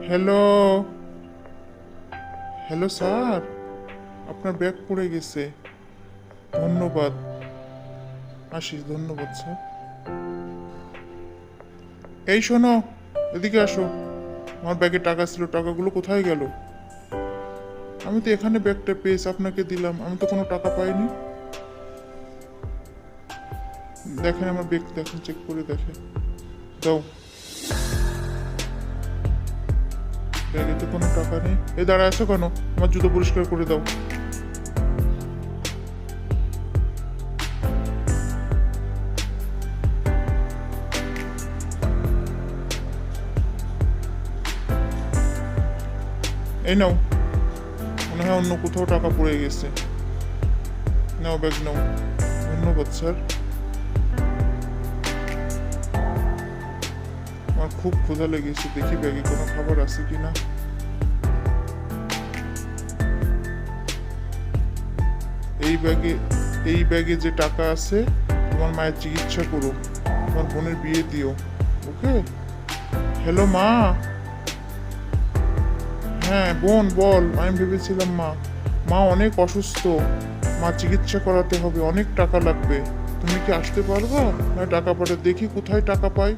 Hello, hello sir, আপনার bag পড়ে গেছে। ধন্যবাদ। আসি, ধন্যবাদ স্যার। এই শোনো, এদিকে আসো। আমার ব্যাগে টাকা ছিল, টাকাগুলো কোথায় গেল? আমি তো এখানে ব্যাগটা পেয়েছি, আপনাকে দিলাম, আমি তো কোনো টাকা পাইনি। দেখেন আমার ব্যাগ, দেখেন, চেক করে দেখেন। দাও, ব্যাগে তো কোনো টাকা নেই। এই দাঁড়া আছো কেন? আমার জুতো পরিষ্কার করে দাও। এই নাও, মনে হয় অন্য কোথাও টাকা পড়ে গেছে। নাও ব্যাগ নাও। ধন্যবাদ স্যার। আমার খুব ক্ষুধা লেগেছে, দেখি ব্যাগে কোনো খাবার আছে কিনা। এই ব্যাগে এই ব্যাগে যে টাকা আছে, তোমার মায়ের চিকিৎসা করো, তোমার বোনের বিয়ে দিও। ওকে? হ্যালো মা। হ্যাঁ বোন, বল। আমি ভেবেছিলাম মা মা অনেক অসুস্থ, মা চিকিৎসা করাতে হবে, অনেক টাকা লাগবে। তুমি কি আসতে পারবা? না টাকা পাঠাতে, দেখি কোথায় টাকা পাই।